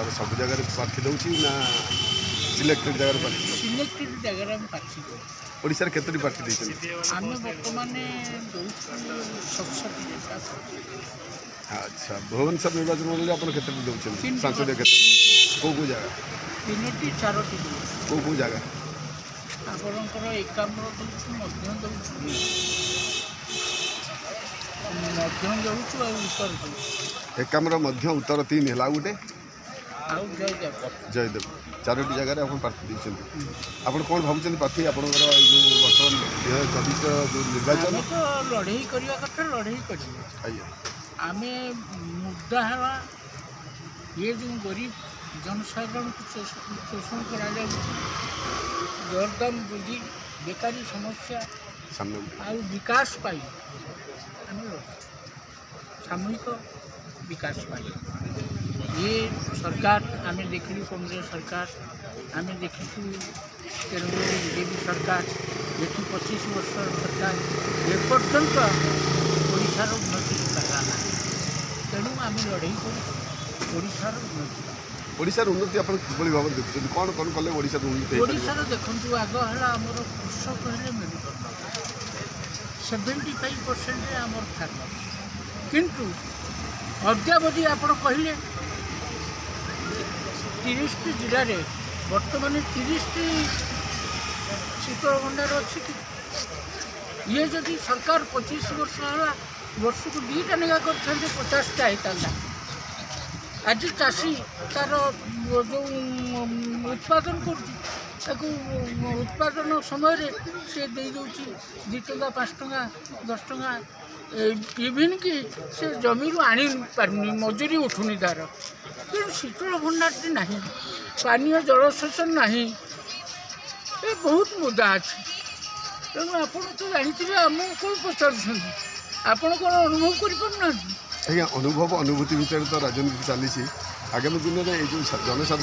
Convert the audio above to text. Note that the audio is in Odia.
তার সব জায়গায় প্রার্থী দেଉଛି না সিলেক্টেড জায়গায় প্রার্থী সিলেক্টেড জায়গায় আমি প্রার্থী দেଉଛି। ଓଡ଼ିଶାରେ କେତୋଟି ପ୍ରାର୍ଥୀ ଦେଇଛନ୍ତି? ଆମେ ବର୍ତ୍ତମାନ ଦେଉଛୁ 67ଟା। ଆଚ୍ଛା ଭୁବନେଶ୍ୱର ନିର୍ବାଚନ ମଣ୍ଡଳୀ ଆପଣ କେତୋଟି ଦେଉଛନ୍ତି? ତିନୋଟି ସାଂସଦୀୟ କେତେ କେଉଁ ଜାଗା 3ଟି 4ଟି ଦେଉଛୁ। କେଉଁ ଜାଗା? ଆପଣଙ୍କର ଏକାମ୍ର ଦେଉଛୁ, ମଧ୍ୟ ଦେଉଛୁ, ଦେଉଛୁ ଆଉ ଉତ୍ତର ଦେଉଛୁ। ଏକାମ୍ର ମଧ୍ୟ ଉତ୍ତର 3 ହେଲା ଆଉ ଗୋଟେ ଆଉ ଜୟଦେବ। ଜୟଦେବ 4ଟି ଜାଗାରେ ଆପଣ ପ୍ରାର୍ଥୀ ଦେଇଛନ୍ତି। ଆପଣ କ'ଣ ଭାବୁଛନ୍ତି ପ୍ରାର୍ଥୀ ଆପଣଙ୍କର ଏଇ ଯେଉଁ ବର୍ତ୍ତମାନ 2024 ଯେଉଁ ନିର୍ବାଚନ? ଆମେ ତ ଲଢ଼େଇ କରିବା କଥା ଲଢ଼େଇ କରିବୁ। ଆଜ୍ଞା ଆମେ ମୁଦ୍ଦା ହେବା ଇଏ ଯେଉଁ ଗରିବ ଜନସାଧାରଣଙ୍କୁ ଶୋଷଣ କରାଯାଉଛି, ଦରଦାମ ବୃଦ୍ଧି, ବେକାରୀ ସମସ୍ୟା ସାମ୍ନାକୁ ଆଉ ବିକାଶ ପାଇଁ ଆମେ ସାମୂହିକ ବିକାଶ ପାଇଁ ଇଏ ସରକାର ଆମେ ଦେଖିଲୁ କଂଗ୍ରେସ ସରକାର, ଆମେ ଦେଖିଛୁ କେନ୍ଦ୍ରରେ ବିଜେପି ସରକାର, ଏଠି 25 ବର୍ଷର ସରକାର ଏପର୍ଯ୍ୟନ୍ତ ଓଡ଼ିଶାର ଉନ୍ନତି ହେଲା ନାହିଁ। ତେଣୁ ଆମେ ଲଢ଼େଇ କରୁଛୁ ଓଡ଼ିଶାର ଉନ୍ନତି। ଓଡ଼ିଶାର ଉନ୍ନତି ଆପଣ କିଭଳି ଭାବରେ ଦେଖୁଛନ୍ତି? କ'ଣ କ'ଣ କଲେ ଓଡ଼ିଶାର ଉନ୍ନତି ହେଇପାରିବ? ଓଡ଼ିଶାର ଦେଖନ୍ତୁ ଆଗ ହେଲା ଆମର କୃଷକ ହେଲେ ମେରୁଦଣ୍ଡ, 75% ଆମର ଫାର୍ମର, କିନ୍ତୁ ଅଦ୍ୟାବଧି ଆପଣ କହିଲେ 30ଟି ଜିଲ୍ଲାରେ ବର୍ତ୍ତମାନ 30ଟି ଶୀତଳ ଭଣ୍ଡାର ଅଛି କି? ଇଏ ଯଦି ସରକାର 25 ବର୍ଷ ହେଲା ବର୍ଷକୁ 2ଟା ନେଖା କରିଥାନ୍ତେ 50ଟା ହେଇଥାନ୍ତା। ଆଜି ଚାଷୀ ତାର ଯେଉଁ ଉତ୍ପାଦନ କରୁଛି ତାକୁ ଉତ୍ପାଦନ ସମୟରେ ସେ ଦେଇଦେଉଛି 2 ଟଙ୍କା 5 ଟଙ୍କା 10 ଟଙ୍କା, ଇଭିନ୍ କି ସେ ଜମିରୁ ଆଣିପାରୁନି, ମଜୁରୀ ଉଠୁନି ତାର। ତେଣୁ ଶୀତଳ ଭଣ୍ଡାରଟି ନାହିଁ, ପାନୀୟ ଜଳସେଚନ ନାହିଁ, ଏ ବହୁତ ମୁଦ୍ଦା ଅଛି। ତେଣୁ ଆପଣ ତ ଜାଣିଥିବେ, ଆମକୁ କ'ଣ ପଚାରୁଛନ୍ତି? ଆପଣ କ'ଣ ଅନୁଭବ କରିପାରୁନାହାନ୍ତି? ଆଜ୍ଞା ଅନୁଭବ ଅନୁଭୂତି ଭିତରେ ତ ରାଜନୀତି ଚାଲିଛି। ଆଗାମୀ ଦିନରେ ଏଇ ଯେଉଁ ଜନସାଧାରଣ